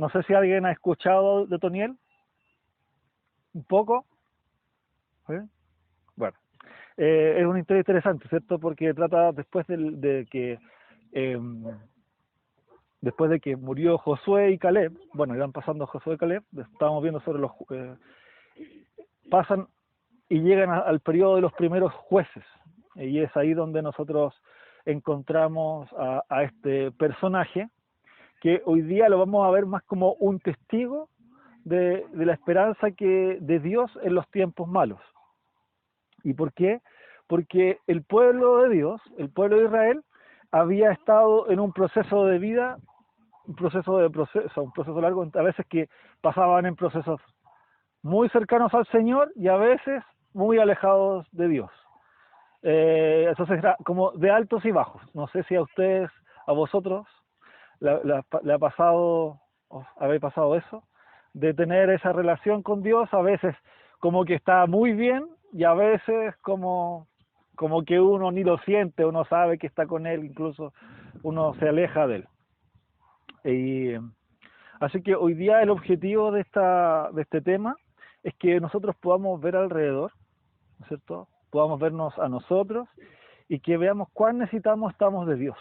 no sé si alguien ha escuchado de Otoniel, un poco. ¿Sí? Bueno, es una historia interesante, ¿cierto? Porque trata eh, después de que murió Josué y Caleb, bueno, iban pasando Josué y Caleb, estábamos viendo sobre pasan y llegan al periodo de los primeros jueces, y es ahí donde nosotros encontramos a este personaje, que hoy día lo vamos a ver más como un testigo de la esperanza de Dios en los tiempos malos. ¿Y por qué? Porque el pueblo de Dios, el pueblo de Israel, había estado en un proceso de vida, un proceso largo, a veces que pasaban en procesos muy cercanos al Señor y a veces muy alejados de Dios. Entonces era como de altos y bajos. No sé si a ustedes, a vosotros, le ha pasado, habéis pasado eso, de tener esa relación con Dios, a veces como que está muy bien y a veces como que uno ni lo siente, uno sabe que está con Él, incluso uno se aleja de Él. Y así que hoy día el objetivo de este tema es que nosotros podamos ver alrededor, ¿no es cierto? Podamos vernos a nosotros y que veamos cuán necesitamos estamos de Dios.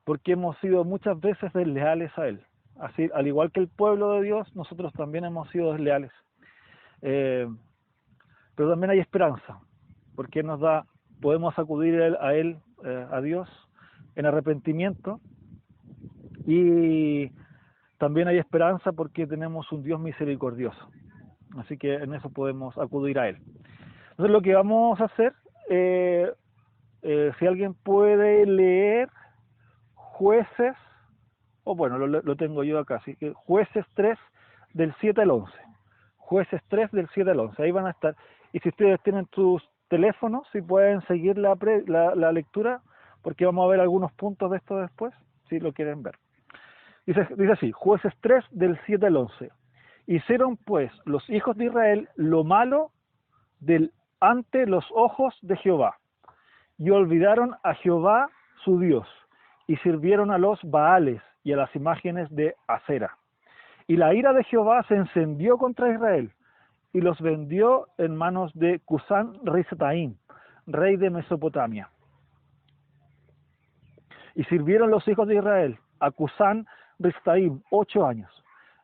Porque hemos sido muchas veces desleales a Él. Así, al igual que el pueblo de Dios, nosotros también hemos sido desleales. Pero también hay esperanza, porque podemos acudir a Dios, en arrepentimiento, y también hay esperanza porque tenemos un Dios misericordioso. Así que en eso podemos acudir a Él. Entonces lo que vamos a hacer, si alguien puede leer Jueces, o bueno, lo tengo yo acá, así que Jueces 3 del 7 al 11. Jueces 3 del 7 al 11, ahí van a estar. Y si ustedes tienen sus teléfonos, si pueden seguir la lectura, porque vamos a ver algunos puntos de esto después, si lo quieren ver. Dice así, Jueces 3 del 7 al 11. Hicieron pues los hijos de Israel lo malo ante los ojos de Jehová, y olvidaron a Jehová su Dios, y sirvieron a los Baales y a las imágenes de Acera. Y la ira de Jehová se encendió contra Israel, y los vendió en manos de Cusán-Risataim, rey de Mesopotamia. Y sirvieron los hijos de Israel a Cusán-Risataim 8 años.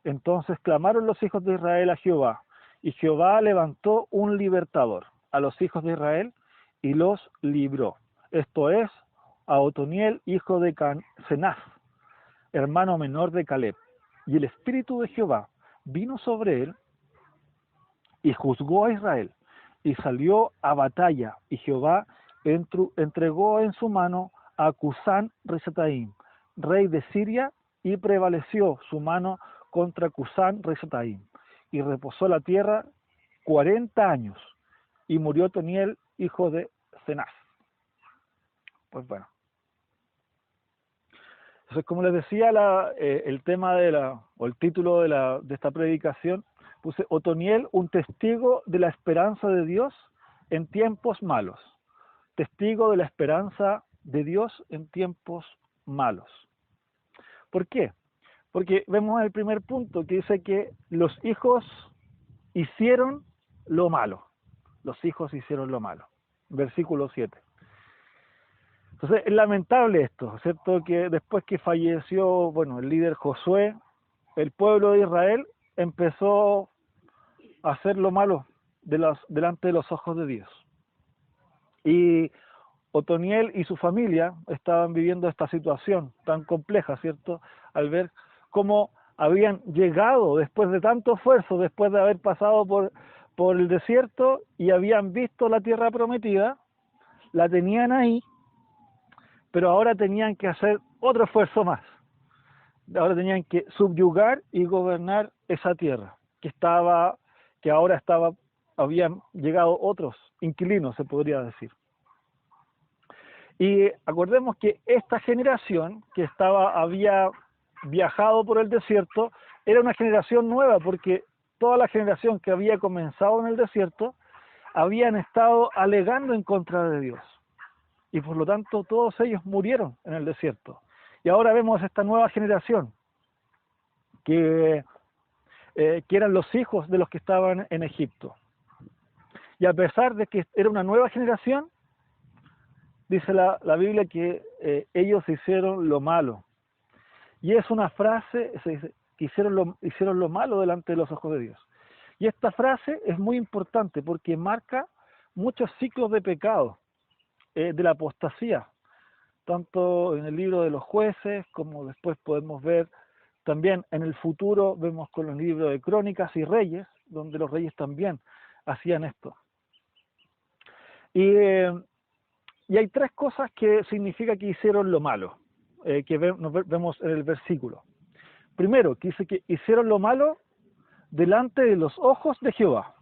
Entonces clamaron los hijos de Israel a Jehová, y Jehová levantó un libertador a los hijos de Israel, y los libró. Esto es, a Otoniel, hijo de Cenaz, hermano menor de Caleb. Y el espíritu de Jehová vino sobre él, y juzgó a Israel, y salió a batalla, y Jehová entregó en su mano a Cusán-Risataim, rey de Siria, y prevaleció su mano contra Cusán-Risataim, y reposó la tierra 40 años, y murió Otoniel, hijo de Cenaz. Pues bueno. Entonces, como les decía, el tema o el título de esta predicación, puse Otoniel, un testigo de la esperanza de Dios en tiempos malos. Testigo de la esperanza de Dios en tiempos malos. ¿Por qué? Porque vemos el primer punto que dice que los hijos hicieron lo malo. Los hijos hicieron lo malo. Versículo 7. Entonces es lamentable esto, ¿cierto? Que después que falleció, bueno, el líder Josué, el pueblo de Israel empezó a hacer lo malo delante de los ojos de Dios. Y Otoniel y su familia estaban viviendo esta situación tan compleja, ¿cierto? Al ver cómo habían llegado después de tanto esfuerzo, después de haber pasado por el desierto y habían visto la tierra prometida, la tenían ahí, pero ahora tenían que hacer otro esfuerzo más. Ahora tenían que subyugar y gobernar esa tierra, que ahora habían llegado otros inquilinos, se podría decir. Y acordemos que esta generación que había viajado por el desierto, era una generación nueva, porque toda la generación que había comenzado en el desierto, habían estado alegando en contra de Dios. Y por lo tanto todos ellos murieron en el desierto. Y ahora vemos esta nueva generación, que eran los hijos de los que estaban en Egipto. Y a pesar de que era una nueva generación, dice la Biblia que ellos hicieron lo malo. Y es una frase, se dice, que hicieron lo malo delante de los ojos de Dios. Y esta frase es muy importante porque marca muchos ciclos de pecado, de la apostasía, tanto en el libro de los jueces como después podemos ver también en el futuro, vemos con los libros de Crónicas y Reyes, donde los reyes también hacían esto. Y hay tres cosas que significa que hicieron lo malo, que vemos en el versículo. Primero, que dice que hicieron lo malo delante de los ojos de Jehová,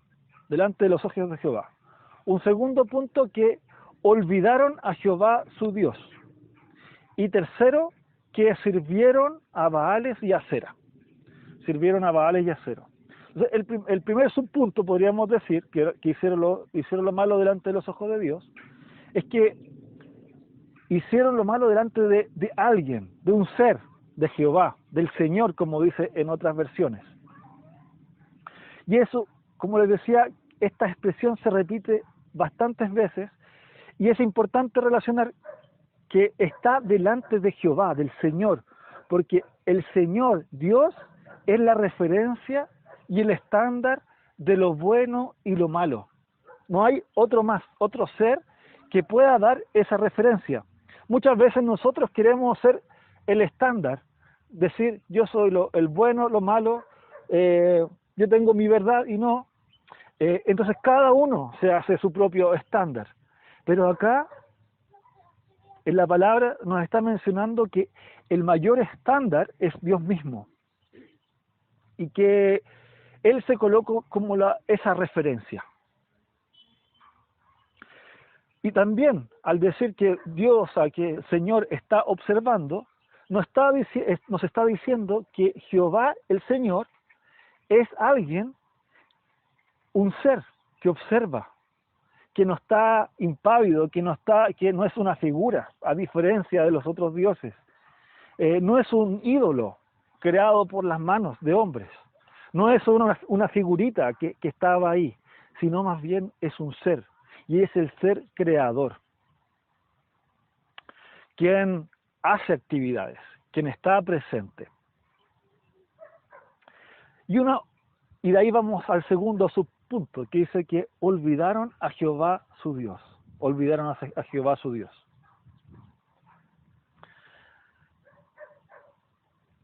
delante de los ojos de Jehová. Un segundo punto, que olvidaron a Jehová su Dios. Y tercero, que sirvieron a Baales y a Acera. Sirvieron a Baales y a Acera. El primer subpunto, podríamos decir, que hicieron lo malo delante de los ojos de Dios, es que hicieron lo malo delante de alguien, de un ser, de Jehová, del Señor, como dice en otras versiones. Y eso, como les decía, esta expresión se repite bastantes veces, y es importante relacionar que está delante de Jehová, del Señor, porque el Señor, Dios, es la referencia y el estándar de lo bueno y lo malo. No hay otro ser que pueda dar esa referencia. Muchas veces nosotros queremos ser el estándar, decir yo soy el bueno, lo malo, yo tengo mi verdad y no. Entonces cada uno se hace su propio estándar. Pero acá en la palabra nos está mencionando que el mayor estándar es Dios mismo y que Él se colocó como esa referencia. Y también al decir que Dios, que el Señor está observando, nos está diciendo que Jehová, el Señor, es alguien, un ser que observa, que no está impávido, que no es una figura, a diferencia de los otros dioses. No es un ídolo creado por las manos de hombres, no es una figurita que estaba ahí, sino más bien es un ser, y es el ser creador, quien hace actividades, quien está presente. Y de ahí vamos al segundo subpunto, que dice que olvidaron a Jehová su Dios. Olvidaron a Jehová su Dios.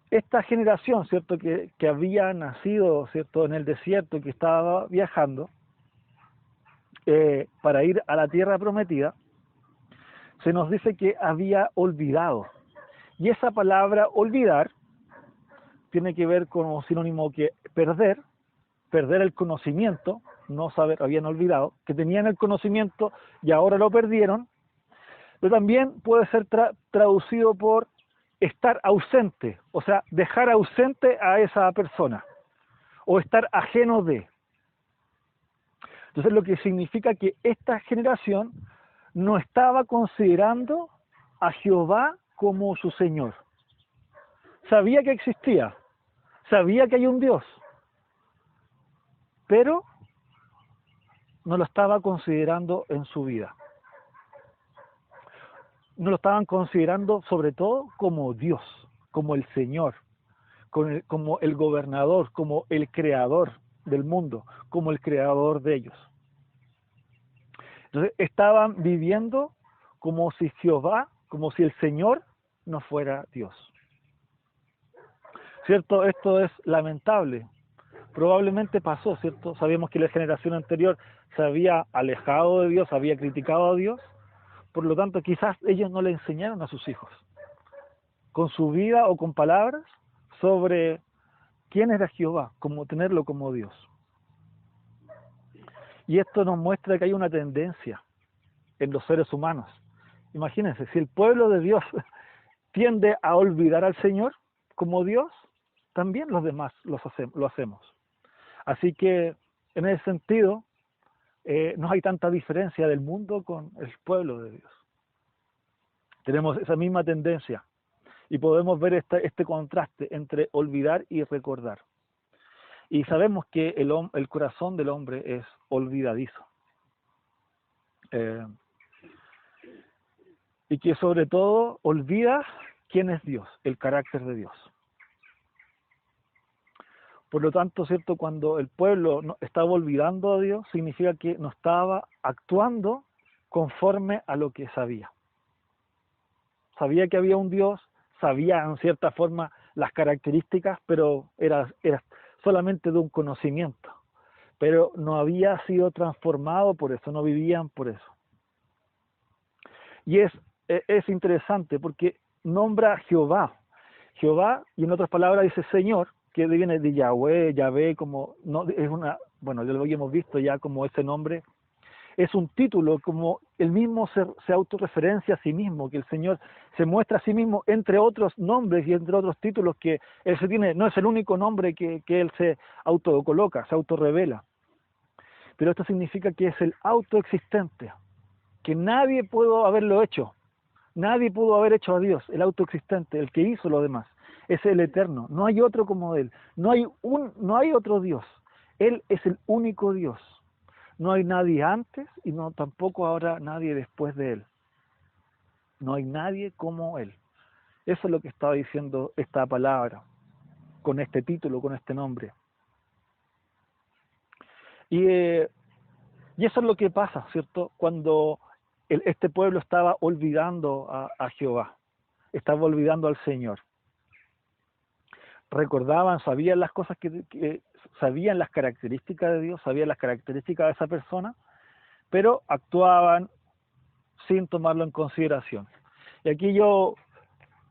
Esta generación, ¿cierto?, que había nacido, ¿cierto?, en el desierto, que estaba viajando para ir a la tierra prometida, se nos dice que había olvidado. Y esa palabra olvidar tiene que ver con un sinónimo que perder el conocimiento, no saber, habían olvidado, que tenían el conocimiento y ahora lo perdieron, pero también puede ser traducido por estar ausente, o sea, dejar ausente a esa persona, o estar ajeno de. Entonces lo que significa que esta generación no estaba considerando a Jehová como su Señor. Sabía que existía, sabía que hay un Dios, pero no lo estaba considerando en su vida. No lo estaban considerando sobre todo como Dios, como el Señor, como el gobernador, como el creador del mundo, como el creador de ellos. Entonces estaban viviendo como si Jehová, como si el Señor no fuera Dios. ¿Cierto? Esto es lamentable. Probablemente pasó, ¿cierto? Sabemos que la generación anterior se había alejado de Dios, había criticado a Dios, por lo tanto quizás ellos no le enseñaron a sus hijos, con su vida o con palabras, sobre quién era Jehová, cómo tenerlo como Dios. Y esto nos muestra que hay una tendencia en los seres humanos. Imagínense, si el pueblo de Dios tiende a olvidar al Señor como Dios, también los demás lo hacemos. Así que, en ese sentido, no hay tanta diferencia del mundo con el pueblo de Dios. Tenemos esa misma tendencia. Y podemos ver este contraste entre olvidar y recordar. Y sabemos que el corazón del hombre es olvidadizo. Y que sobre todo olvida quién es Dios, el carácter de Dios. Por lo tanto, ¿cierto? Cuando el pueblo estaba olvidando a Dios, significa que no estaba actuando conforme a lo que sabía. Sabía que había un Dios, sabía en cierta forma las características, pero era solamente de un conocimiento. Pero no había sido transformado por eso, no vivían por eso. Y es interesante porque nombra a Jehová. Jehová, y en otras palabras dice Señor, que viene de Yahweh, Yahvé, como, no, es una, bueno, ya lo habíamos visto ya como ese nombre, es un título, como el mismo se autorreferencia a sí mismo, que el Señor se muestra a sí mismo, entre otros nombres y entre otros títulos que Él se tiene, no es el único nombre que Él se autocoloca, se autorrevela. Pero esto significa que es el autoexistente, que nadie pudo haberlo hecho, nadie pudo haber hecho a Dios, el autoexistente, el que hizo lo demás, es el eterno, no hay otro como Él, no hay otro Dios, Él es el único Dios. No hay nadie antes y no tampoco habrá nadie después de Él. No hay nadie como Él. Eso es lo que estaba diciendo esta palabra, con este título, con este nombre. Y eso es lo que pasa, ¿cierto? Cuando este pueblo estaba olvidando a Jehová, estaba olvidando al Señor. Recordaban, sabían las cosas que sabían las características de Dios, sabían las características de esa persona, pero actuaban sin tomarlo en consideración. Y aquí yo,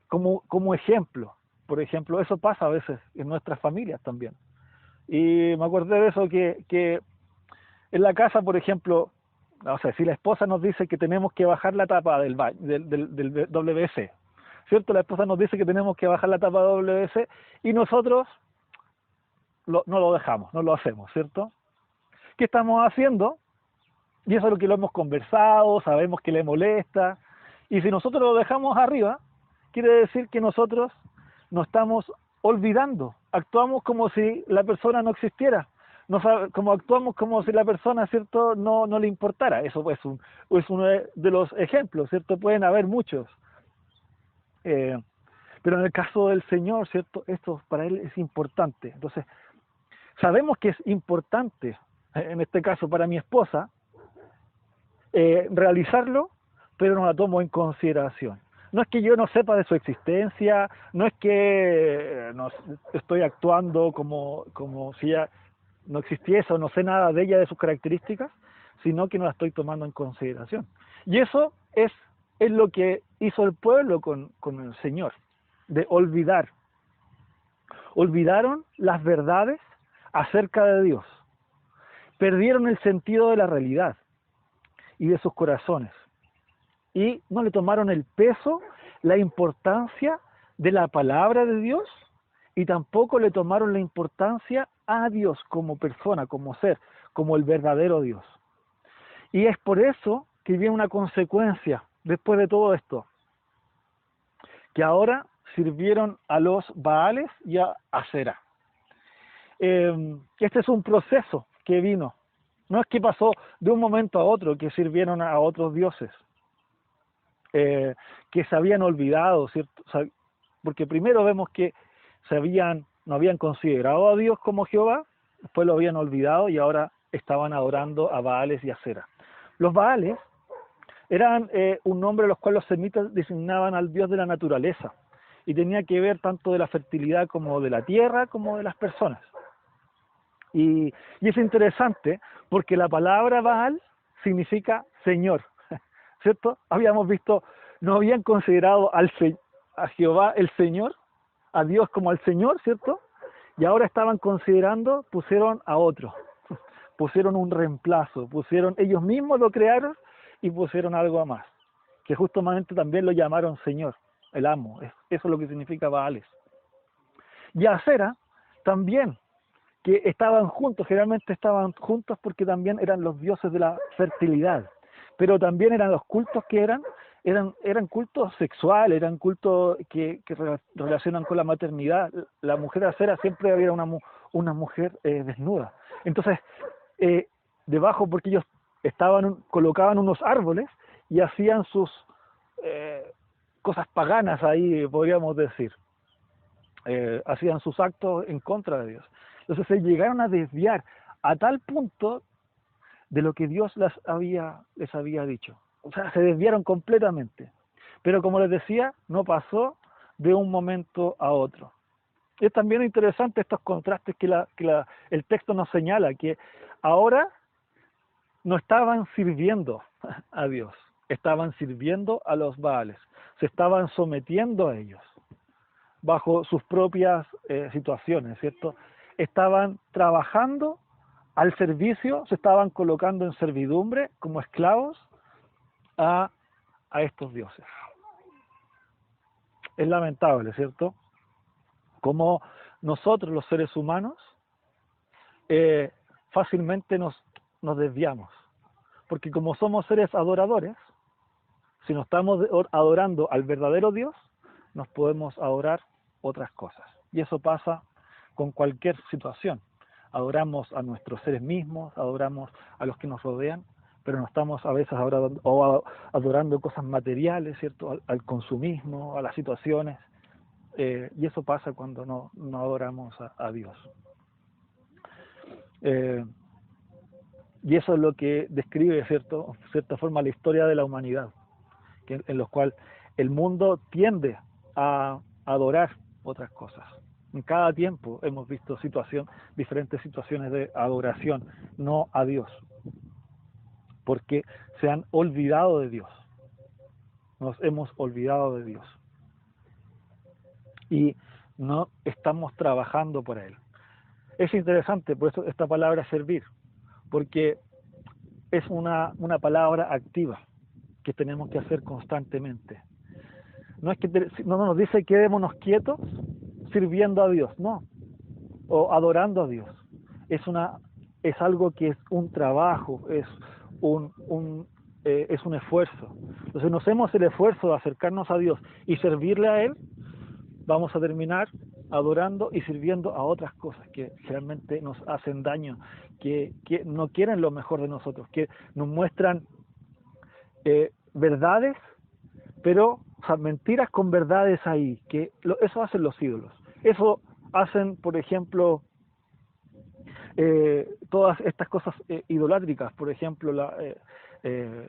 como ejemplo, por ejemplo, eso pasa a veces en nuestras familias también. Y me acordé de eso que en la casa, por ejemplo, o sea, si la esposa nos dice que tenemos que bajar la tapa del WC, ¿cierto? La esposa nos dice que tenemos que bajar la tapa del WC y nosotros no lo dejamos, no lo hacemos, ¿cierto? ¿Qué estamos haciendo? Y eso es lo que lo hemos conversado, sabemos que le molesta, y si nosotros lo dejamos arriba, quiere decir que nosotros nos estamos olvidando, actuamos como si la persona no existiera, como actuamos como si la persona, ¿cierto?, no le importara. Eso es uno de los ejemplos, ¿cierto? Pueden haber muchos. Pero en el caso del Señor, ¿cierto?, esto para Él es importante. Entonces, sabemos que es importante, en este caso para mi esposa, realizarlo, pero no la tomo en consideración. No es que yo no sepa de su existencia, no es que no estoy actuando como si ella no existiese o no sé nada de ella, de sus características, sino que no la estoy tomando en consideración. Y eso es lo que hizo el pueblo con el Señor, de olvidar. Olvidaron las verdades acerca de Dios. Perdieron el sentido de la realidad y de sus corazones. Y no le tomaron el peso, la importancia de la palabra de Dios, y tampoco le tomaron la importancia a Dios como persona, como ser, como el verdadero Dios. Y es por eso que viene una consecuencia después de todo esto, que ahora sirvieron a los Baales y a Asera. Este es un proceso que vino. No es que pasó de un momento a otro que sirvieron a otros dioses, que se habían olvidado, ¿cierto? Porque primero vemos que no habían considerado a Dios como Jehová, después lo habían olvidado y ahora estaban adorando a Baales y a Asera. Los Baales eran un nombre a los cuales los semitas designaban al Dios de la naturaleza, y tenía que ver tanto de la fertilidad como de la tierra, como de las personas. Y es interesante porque la palabra Baal significa Señor, ¿cierto? Habíamos visto, no habían considerado a Jehová el Señor, a Dios como al Señor, ¿cierto? Y ahora estaban considerando, pusieron a otro, pusieron un reemplazo, ellos mismos lo crearon y pusieron algo más, que justamente también lo llamaron Señor, el amo. Eso es lo que significa Baales. Y Asera también, que estaban juntos, generalmente estaban juntos porque también eran los dioses de la fertilidad, pero también eran los cultos que eran eran cultos sexuales, eran cultos que relacionan con la maternidad. La mujer acera siempre había una mujer desnuda. Entonces, eh, debajo, porque ellos colocaban unos árboles y hacían sus eh, cosas paganas ahí, podríamos decir. Hacían sus actos en contra de Dios. Entonces se llegaron a desviar a tal punto de lo que Dios les había dicho. O sea, se desviaron completamente. Pero como les decía, no pasó de un momento a otro. Es también interesante estos contrastes que el texto nos señala, que ahora no estaban sirviendo a Dios, estaban sirviendo a los Baales, se estaban sometiendo a ellos bajo sus propias situaciones, ¿cierto? Estaban trabajando al servicio, se estaban colocando en servidumbre como esclavos a, a estos dioses. Es lamentable, ¿cierto? Como nosotros los seres humanos fácilmente nos desviamos, porque como somos seres adoradores, si nos estamos adorando al verdadero Dios, nos podemos adorar otras cosas. Y eso pasa con cualquier situación. Adoramos a nuestros seres mismos, adoramos a los que nos rodean, pero no estamos a veces adorando cosas materiales, ¿cierto? Al consumismo, a las situaciones. Y eso pasa cuando no adoramos a Dios. Y eso es lo que describe, ¿cierto? De cierta forma, la historia de la humanidad, en los cual el mundo tiende a adorar otras cosas. En cada tiempo hemos visto diferentes situaciones de adoración, no a Dios, porque se han olvidado de Dios. Nos hemos olvidado de Dios. Y no estamos trabajando por Él. Es interesante, por eso esta palabra servir, porque es una palabra activa que tenemos que hacer constantemente. No es que no nos dice quedémonos quietos sirviendo a Dios, no, o adorando a Dios. Es algo que es un trabajo, es un esfuerzo. Entonces, nos hacemos el esfuerzo de acercarnos a Dios y servirle a Él, vamos a terminar adorando y sirviendo a otras cosas que realmente nos hacen daño, que no quieren lo mejor de nosotros, que nos muestran verdades, pero o sea, mentiras con verdades ahí, eso hacen los ídolos. Eso hacen, por ejemplo, todas estas cosas idolátricas, por ejemplo,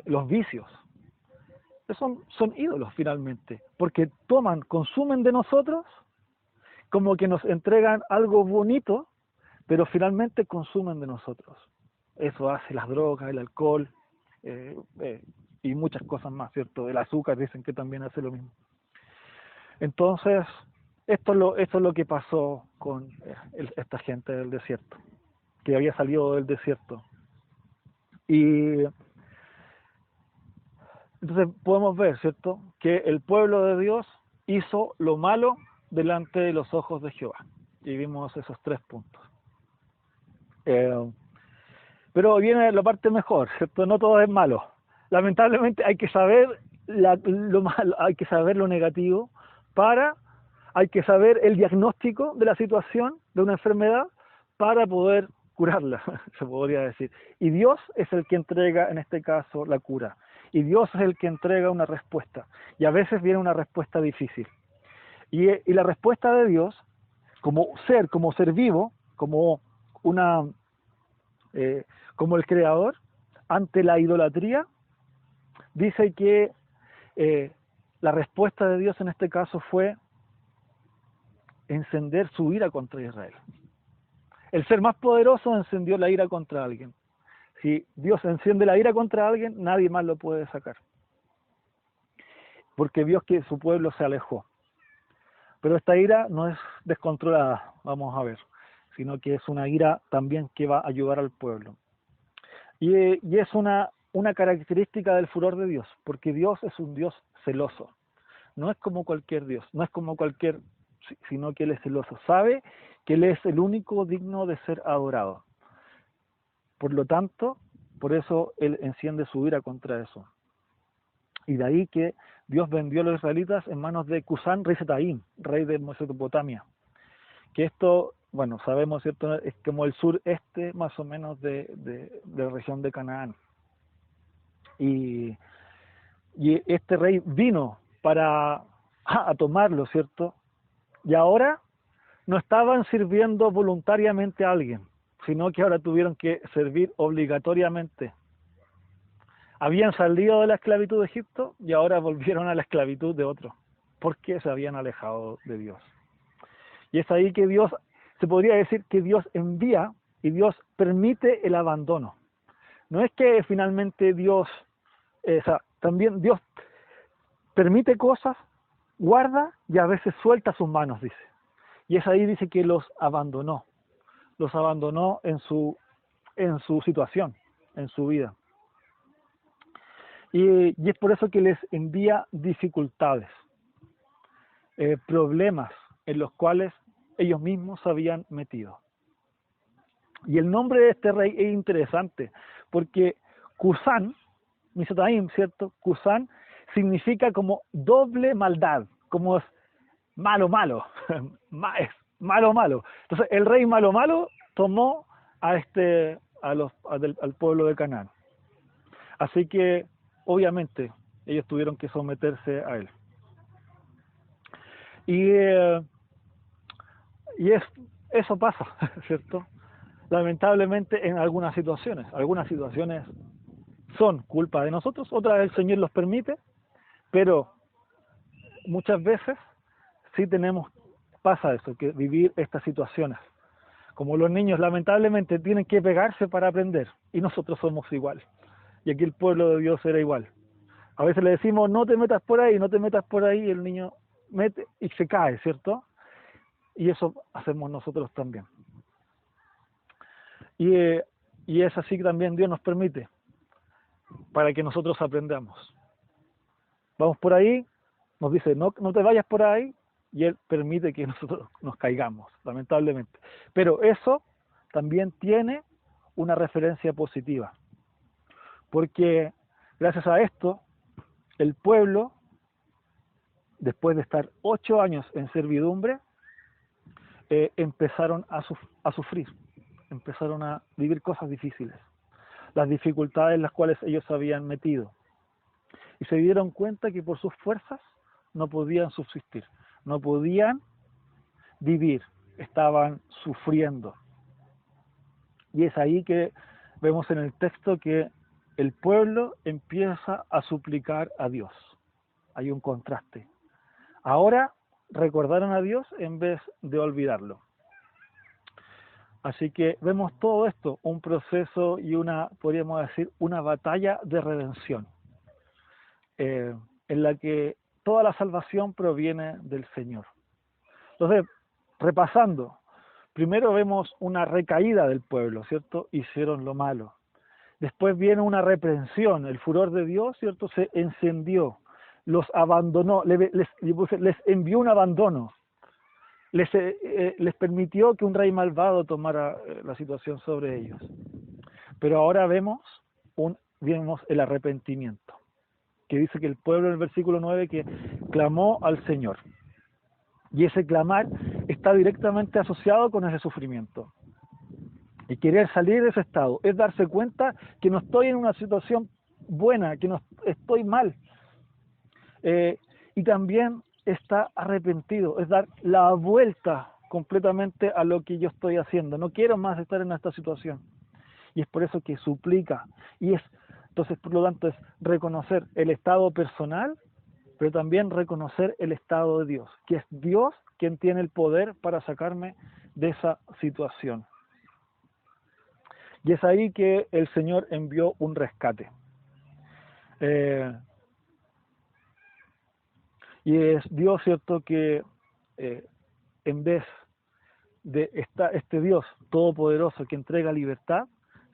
los vicios. Son ídolos finalmente, porque consumen de nosotros, como que nos entregan algo bonito, pero finalmente consumen de nosotros. Eso hace las drogas, el alcohol y muchas cosas más, ¿cierto? El azúcar dicen que también hace lo mismo. Entonces, esto es lo que pasó con esta gente del desierto, que había salido del desierto. Y entonces podemos ver, ¿cierto?, que el pueblo de Dios hizo lo malo delante de los ojos de Jehová. Y vimos esos 3 puntos. Pero viene la parte mejor, ¿cierto? No todo es malo. Lamentablemente hay que saber lo malo, hay que saber lo negativo, hay que saber el diagnóstico de la situación, de una enfermedad, para poder curarla, se podría decir. Y Dios es el que entrega, en este caso, la cura. Y Dios es el que entrega una respuesta. Y a veces viene una respuesta difícil. Y la respuesta de Dios, como ser vivo, como como el creador, ante la idolatría, dice que la respuesta de Dios en este caso fue encender su ira contra Israel. El ser más poderoso encendió la ira contra alguien. Si Dios enciende la ira contra alguien, nadie más lo puede sacar, porque vio que su pueblo se alejó. Pero esta ira no es descontrolada, vamos a ver, sino que es una ira también que va a ayudar al pueblo. Y es una característica del furor de Dios, porque Dios es un Dios celoso. No es como cualquier Dios, no es como cualquier, sino que Él es celoso. Sabe que Él es el único digno de ser adorado. Por lo tanto, por eso Él enciende su ira contra eso. Y de ahí que Dios vendió a los israelitas en manos de Cusán Risetaim, rey de Mesopotamia. Que esto, bueno, sabemos, ¿cierto?, es como el sureste más o menos de la región de Canaán. Y este rey vino para a tomarlo, ¿cierto? Y ahora no estaban sirviendo voluntariamente a alguien, sino que ahora tuvieron que servir obligatoriamente. Habían salido de la esclavitud de Egipto y ahora volvieron a la esclavitud de otro, porque se habían alejado de Dios. Y es ahí que Dios, se podría decir que Dios envía y Dios permite el abandono. No es que finalmente Dios, o sea, también Dios permite cosas, guarda y a veces suelta sus manos, dice. Y es ahí, dice, que los abandonó en su situación, en su vida. Y es por eso que les envía dificultades, problemas en los cuales ellos mismos se habían metido. Y el nombre de este rey es interesante, porque Cusán, Risetaim, ¿cierto? Cusán significa como doble maldad, como es malo, malo, es malo, malo. Entonces el rey malo, malo tomó al pueblo de Canaán. Así que, obviamente, ellos tuvieron que someterse a él. Y eso pasa, ¿cierto? Lamentablemente en algunas situaciones son culpa de nosotros, otras el Señor los permite, pero muchas veces sí pasa eso, que vivir estas situaciones. Como los niños lamentablemente tienen que pegarse para aprender, y nosotros somos igual. Y aquí el pueblo de Dios era igual. A veces le decimos, no te metas por ahí, no te metas por ahí, y el niño mete y se cae, ¿cierto? Y eso hacemos nosotros también. Y es así que también Dios nos permite, para que nosotros aprendamos. Vamos por ahí, nos dice, no te vayas por ahí, y Él permite que nosotros nos caigamos, lamentablemente. Pero eso también tiene una referencia positiva, porque gracias a esto, el pueblo, después de estar 8 años en servidumbre, empezaron a sufrir, empezaron a vivir cosas difíciles, las dificultades en las cuales ellos se habían metido, y se dieron cuenta que por sus fuerzas no podían subsistir, no podían vivir, estaban sufriendo. Y es ahí que vemos en el texto que el pueblo empieza a suplicar a Dios. Hay un contraste. Ahora recordaron a Dios en vez de olvidarlo. Así que vemos todo esto, un proceso y podríamos decir, una batalla de redención, en la que toda la salvación proviene del Señor. Entonces, repasando, primero vemos una recaída del pueblo, ¿cierto? Hicieron lo malo. Después viene una reprensión, el furor de Dios, ¿cierto? Se encendió, los abandonó, les envió un abandono, les permitió que un rey malvado tomara la situación sobre ellos. Pero ahora vemos el arrepentimiento, que dice que el pueblo en el versículo 9 que clamó al Señor. Y ese clamar está directamente asociado con ese sufrimiento. Y querer salir de ese estado es darse cuenta que no estoy en una situación buena, que no estoy mal. Y también está arrepentido, es dar la vuelta completamente a lo que yo estoy haciendo. No quiero más estar en esta situación. Y es por eso que suplica. Entonces, por lo tanto, es reconocer el estado personal, pero también reconocer el estado de Dios, que es Dios quien tiene el poder para sacarme de esa situación. Y es ahí que el Señor envió un rescate. Y es Dios, ¿cierto?, que en vez de este Dios todopoderoso que entrega libertad,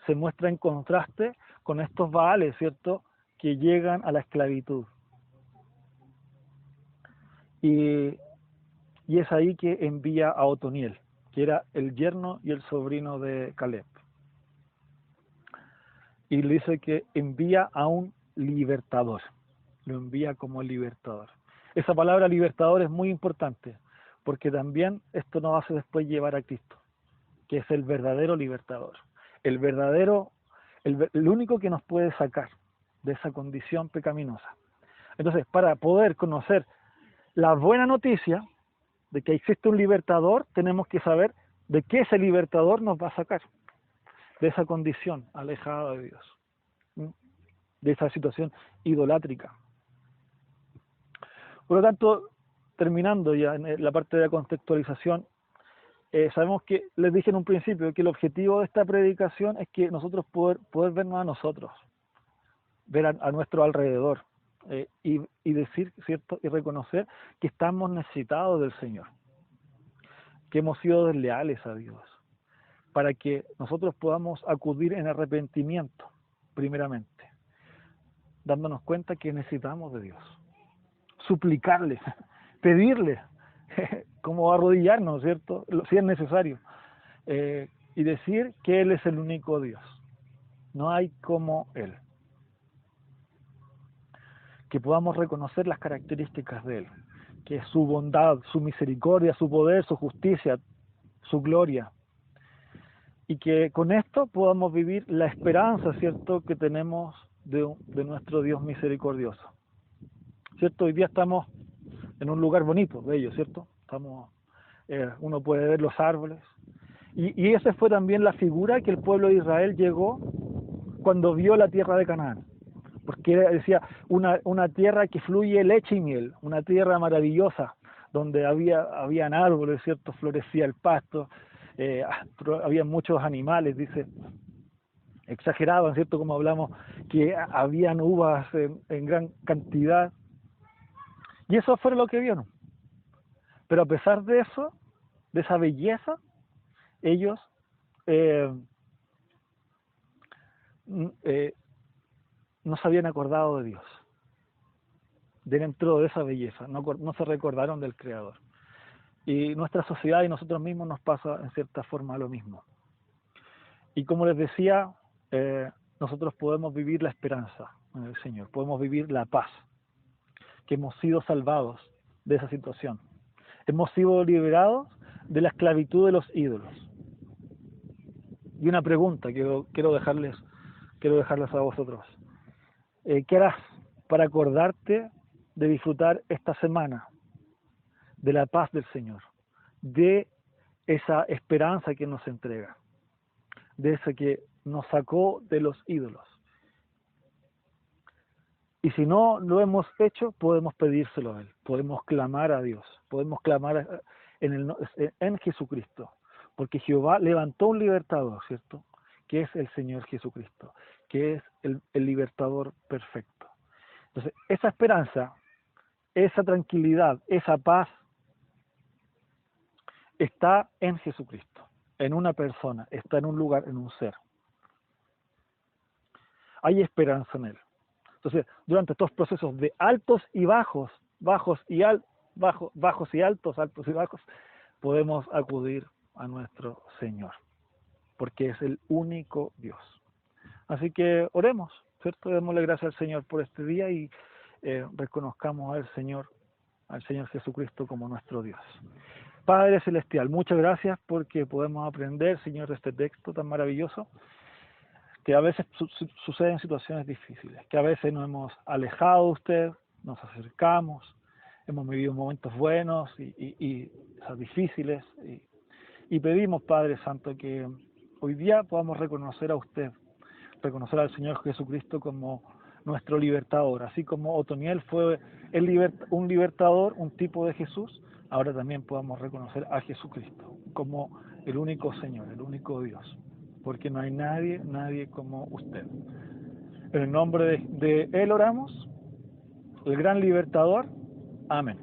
se muestra en contraste con estos Baales, ¿cierto?, que llegan a la esclavitud. Y es ahí que envía a Otoniel, que era el yerno y el sobrino de Caleb. Y le dice que envía a un libertador. lo envía como libertador. Esa palabra libertador es muy importante, porque también esto nos hace después llevar a Cristo, que es el verdadero libertador, el verdadero, el único que nos puede sacar de esa condición pecaminosa. Entonces, para poder conocer la buena noticia de que existe un libertador, tenemos que saber de qué ese libertador nos va a sacar, de esa condición alejada de Dios, de esa situación idolátrica. Por lo tanto, terminando ya en la parte de la contextualización, sabemos que, les dije en un principio, que el objetivo de esta predicación es que nosotros poder vernos a nosotros, ver a nuestro alrededor, y decir, ¿cierto? Y reconocer que estamos necesitados del Señor, que hemos sido desleales a Dios, para que nosotros podamos acudir en arrepentimiento, primeramente, dándonos cuenta que necesitamos de Dios, suplicarle, pedirle, como arrodillarnos, ¿cierto? Si es necesario, y decir que Él es el único Dios, no hay como Él. Que podamos reconocer las características de Él, que es su bondad, su misericordia, su poder, su justicia, su gloria, y que con esto podamos vivir la esperanza, ¿cierto?, que tenemos de nuestro Dios misericordioso, ¿cierto? Hoy día estamos en un lugar bonito, bello, ¿cierto? Uno puede ver los árboles, y esa fue también la figura que el pueblo de Israel llegó cuando vio la tierra de Canaán, porque decía, una tierra que fluye leche y miel, una tierra maravillosa, donde habían árboles, ¿cierto? Florecía el pasto, había muchos animales, dice, exageraban, ¿cierto? Como hablamos, que habían uvas en gran cantidad, y eso fue lo que vieron. Pero a pesar de eso, de esa belleza, ellos no se habían acordado de Dios, dentro de esa belleza, no se recordaron del Creador. Y nuestra sociedad y nosotros mismos nos pasa en cierta forma lo mismo. Y como les decía, nosotros podemos vivir la esperanza en el Señor, podemos vivir la paz, que hemos sido salvados de esa situación. Hemos sido liberados de la esclavitud de los ídolos. Y una pregunta que quiero dejarles a vosotros. ¿Qué harás para acordarte de disfrutar esta semana de la paz del Señor, de esa esperanza que nos entrega, de esa que nos sacó de los ídolos? Y si no lo hemos hecho, podemos pedírselo a Él, podemos clamar a Dios, podemos clamar en Jesucristo, porque Jehová levantó un libertador, ¿cierto?, que es el Señor Jesucristo, que es el libertador perfecto. Entonces, esa esperanza, esa tranquilidad, esa paz, está en Jesucristo, en una persona, está en un lugar, en un ser. Hay esperanza en Él. Entonces, durante estos procesos de altos y bajos, bajos y altos, altos y bajos, podemos acudir a nuestro Señor, porque es el único Dios. Así que oremos, ¿cierto? Démosle gracias al Señor por este día y reconozcamos al Señor Jesucristo como nuestro Dios. Padre Celestial, muchas gracias porque podemos aprender, Señor, de este texto tan maravilloso, que a veces suceden situaciones difíciles, que a veces nos hemos alejado de usted, nos acercamos, hemos vivido momentos buenos y difíciles, y pedimos, Padre Santo, que hoy día podamos reconocer a usted, reconocer al Señor Jesucristo como nuestro libertador, así como Otoniel fue un libertador, un tipo de Jesús. Ahora también podamos reconocer a Jesucristo como el único Señor, el único Dios, porque no hay nadie como usted. En el nombre de Él oramos, el gran libertador. Amén.